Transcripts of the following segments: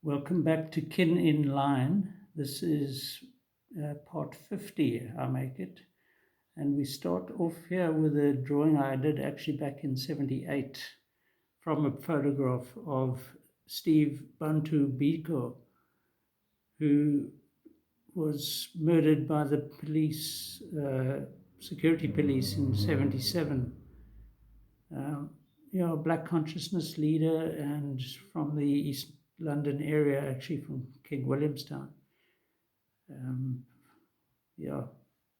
Welcome back to Kin in Line. This is part 50, I make it. And we start off here with a drawing I did actually back in 78 from a photograph of Steve Biko, who was murdered by the police, security police in 77. A black consciousness leader and from the East London area, actually from King Williamstown.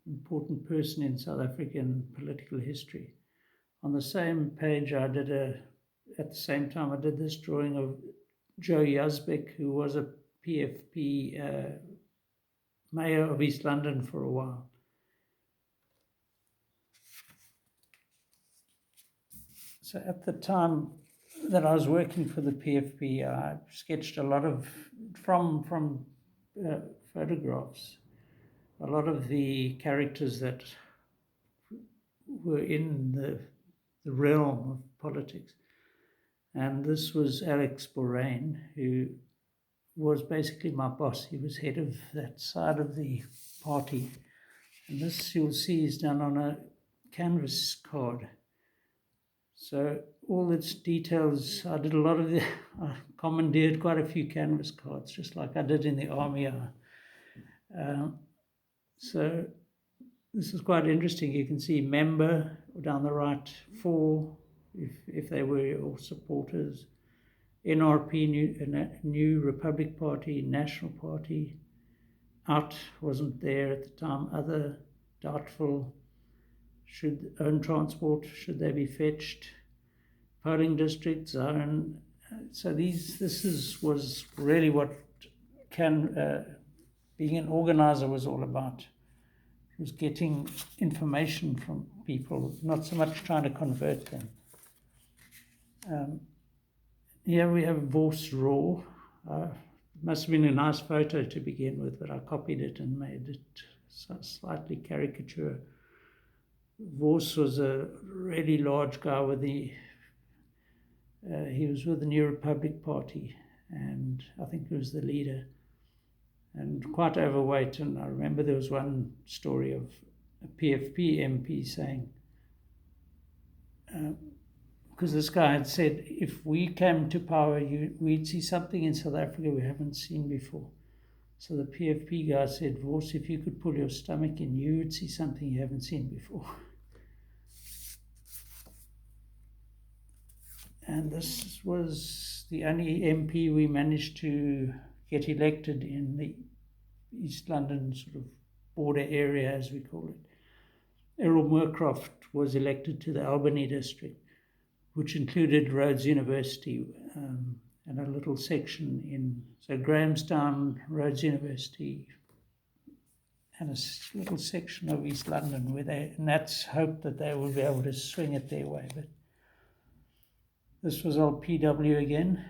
Important person in South African political history. On the same page, at the same time, I did this drawing of Joe Yazbek, who was a PFP mayor of East London for a while. So at the time that I was working for the PFP, I sketched a lot of, from photographs, a lot of the characters that were in the realm of politics. And this was Alex Borain, who was basically my boss. He was head of that side of the party. And this, you'll see, is done on a canvas card. So all its details, I did a lot of I commandeered quite a few canvas cards, just like I did in the army. So this is quite interesting. You can see member down the right, for, if they were all supporters, NRP, New Republic Party, National Party, out, wasn't there at the time, other, doubtful, should own transport, should they be fetched, polling district, zone. So was really what being an organizer was all about. It was getting information from people, not so much trying to convert them. Here we have Vos Raw. Must have been a nice photo to begin with, but I copied it and made it slightly caricature. Vos was a really large guy with he was with the New Republic Party, and I think he was the leader, and quite overweight. And I remember there was one story of a PFP MP saying, because this guy had said, if we came to power, we'd see something in South Africa we haven't seen before. So the PFP guy said, Vos, if you could pull your stomach in, you would see something you haven't seen before. And this was the only MP we managed to get elected in the East London sort of border area, as we call it. Errol Moorcroft was elected to the Albany district, which included Rhodes University and a little section so Grahamstown, Rhodes University, and a little section of East London and that's hoped that they will be able to swing it their way. But this was old PW again.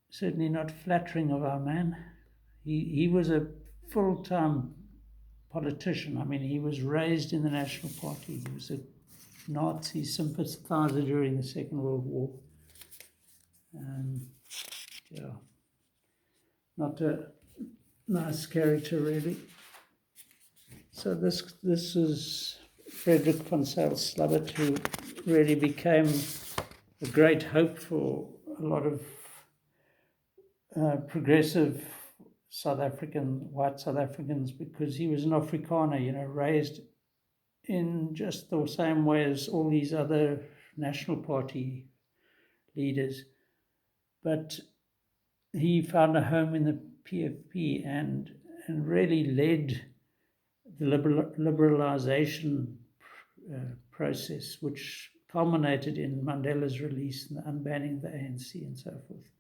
Certainly not flattering of our man. He was a full-time politician. I mean, he was raised in the National Party. He was a Nazi sympathizer during the Second World War. Not a nice character, really. So this is Frederick von Sail-Slubbert, who really became a great hope for a lot of progressive white South Africans, because he was an Afrikaner, raised in just the same way as all these other National Party leaders. But he found a home in the PFP and really led the liberalisation process, which culminated in Mandela's release and the unbanning of the ANC and so forth.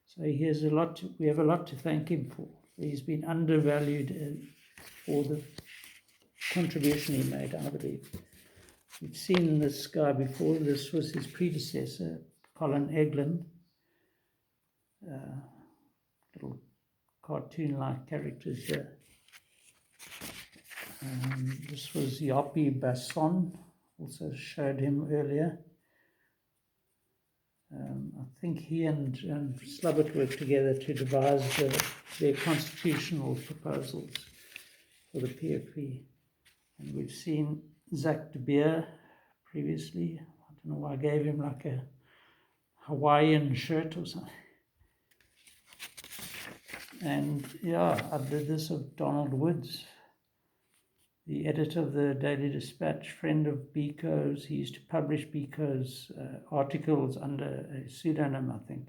So we have a lot to thank him for. He's been undervalued for the contribution he made, I believe. We've seen this guy before. This was his predecessor, Colin Eglin. Little cartoon-like characters here. This was Yapi Basson, also showed him earlier. I think he and Slubbert worked together to devise their constitutional proposals for the PFP. And we've seen Zach de Beer previously. I don't know why I gave him like a Hawaiian shirt or something. And yeah, I did this of Donald Woods, the editor of the Daily Dispatch, friend of Biko's. He used to publish Biko's articles under a pseudonym, I think,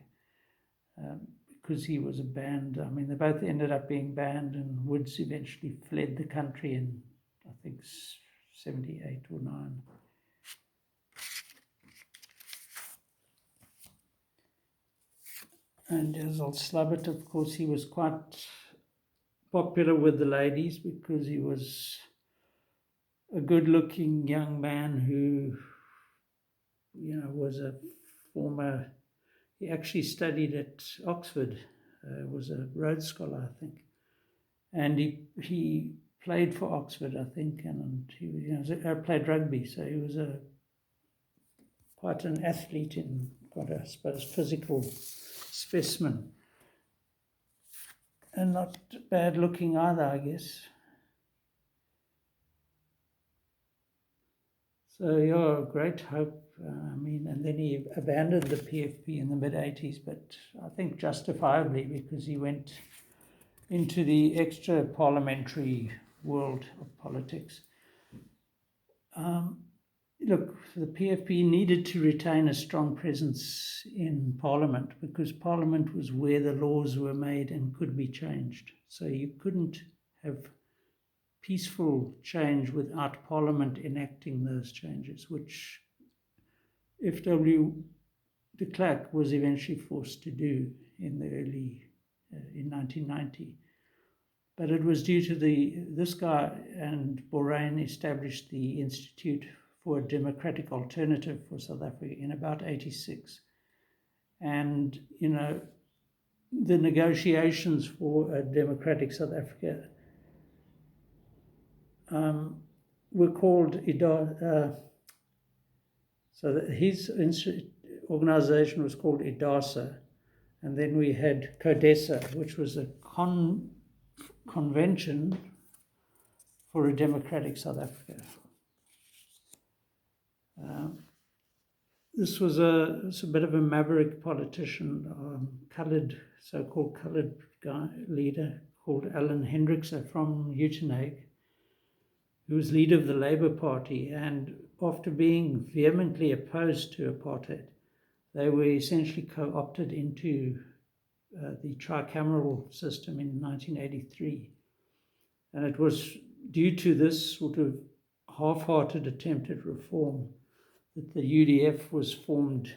because he was a banned. I mean, they both ended up being banned, and Woods eventually fled the country in, I think, 78 or 9. And as old Slubbert, of course, he was quite popular with the ladies because he was a good-looking young man who, was a former. He actually studied at Oxford, was a Rhodes Scholar, I think, and he played for Oxford, I think, and he played rugby, so he was quite an athlete in quite a, I suppose, physical specimen, and not bad looking either, I guess. So yeah, great hope. And then he abandoned the PFP in the mid-80s, but I think justifiably, because he went into the extra parliamentary world of politics. Look, the PFP needed to retain a strong presence in Parliament because Parliament was where the laws were made and could be changed. So you couldn't have peaceful change without Parliament enacting those changes, which F.W. de Klerk was eventually forced to do in 1990. But it was due to this guy, and Borain established the Institute for a Democratic Alternative for South Africa in about 86. And, the negotiations for a democratic South Africa were called so that his organization was called IDASA, and then we had CODESA, which was a convention for a democratic South Africa. This was a bit of a maverick politician, so-called coloured guy leader called Alan Hendrikse from Uitenhage, who was leader of the Labour Party, and after being vehemently opposed to apartheid, they were essentially co-opted into the tricameral system in 1983. And it was due to this sort of half-hearted attempt at reform that the UDF was formed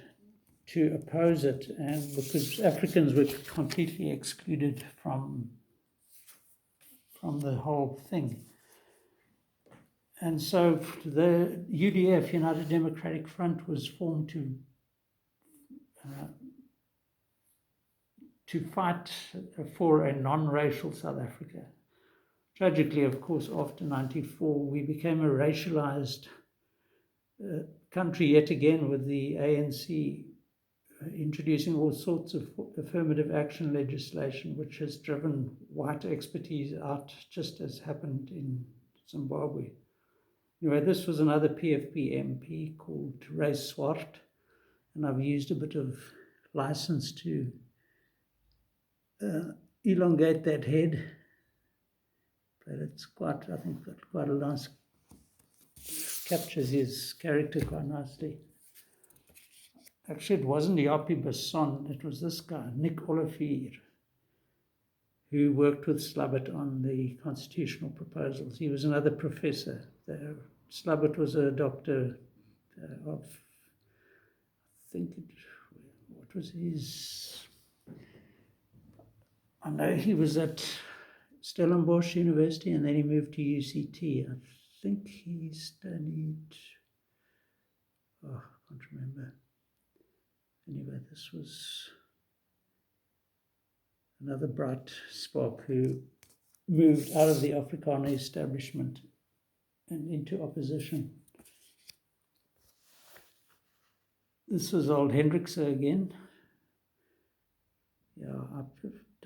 to oppose it, and because Africans were completely excluded from the whole thing. And so the UDF, United Democratic Front, was formed to fight for a non-racial South Africa. Tragically, of course, after 94, we became a racialized country yet again, with the ANC introducing all sorts of affirmative action legislation, which has driven white expertise out, just as happened in Zimbabwe. Anyway, this was another PFP MP called Ray Swart, and I've used a bit of license to elongate that head, but it's quite a nice, captures his character quite nicely. Actually, it wasn't Yapi Basson, it was this guy, Nick Olivier, who worked with Slubbert on the constitutional proposals. He was another professor. Slubbert was a doctor of, what was his? I know he was at Stellenbosch University, and then he moved to UCT. I think he studied, I can't remember. Anyway, this was another bright spark who moved out of the Afrikaner establishment and into opposition. This was old Hendrikse again. Yeah,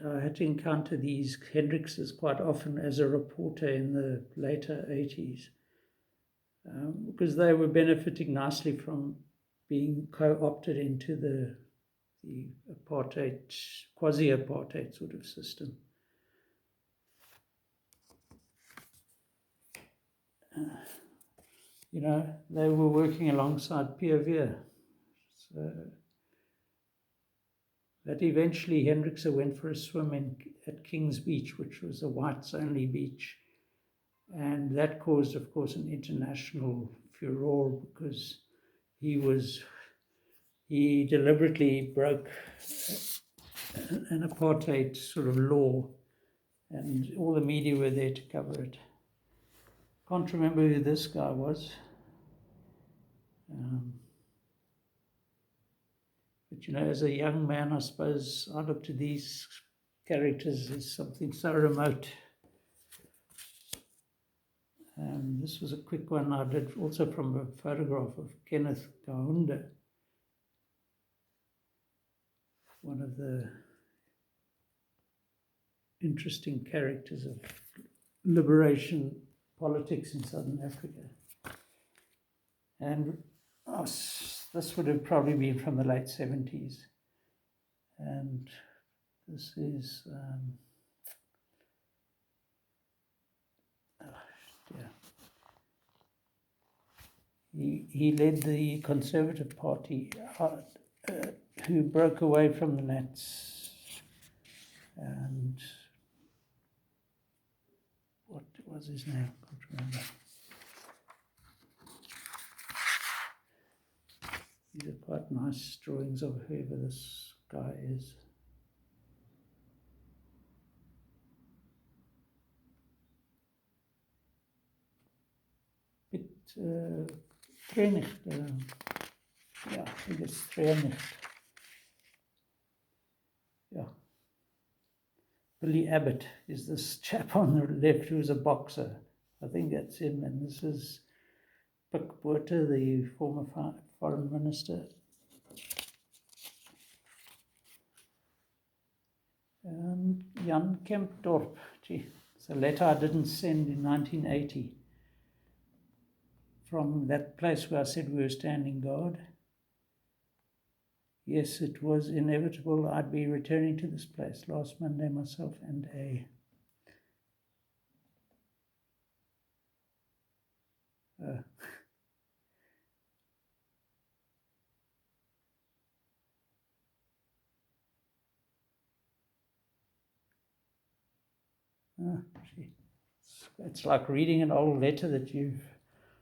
I had to encounter these Hendrikses quite often as a reporter in the later 80s, because they were benefiting nicely from being co-opted into the apartheid, quasi-apartheid sort of system. You know, they were working alongside Pierre Veer. So that eventually Hendrikse went for a swim at King's Beach, which was a whites-only beach. And that caused, of course, an international furore because he deliberately broke an apartheid sort of law, and all the media were there to cover it. Can't remember who this guy was. But, you know, as a young man, I suppose I looked at these characters as something so remote. This was a quick one I did also from a photograph of Kenneth Kaunda, one of the interesting characters of liberation politics in Southern Africa. And this would have probably been from the late 70s. And this is, he led the Conservative Party who broke away from the Nats. And what was his name? I can't remember. These are quite nice drawings of whoever this guy is. Bit Trainig. Yeah, I think it's Trainig. Yeah. Billy Abbott is this chap on the left who's a boxer. I think that's him. And this is Pik Botha, the former foreign minister. And Jan Kempdorp. Gee, it's a letter I didn't send in 1980 from that place where I said we were standing guard. Yes, it was inevitable I'd be returning to this place last Monday, myself and a it's like reading an old letter that you've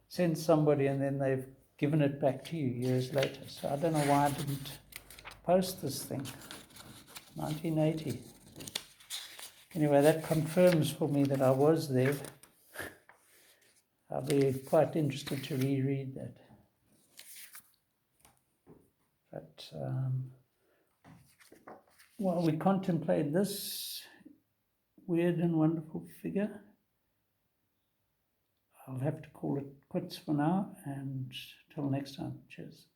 sent somebody and then they've given it back to you years later. So I don't know why I didn't post this thing. 1980. Anyway, that confirms for me that I was there. I'll be quite interested to reread that. But while we contemplate this weird and wonderful figure, I'll have to call it quits for now, and till next time. Cheers.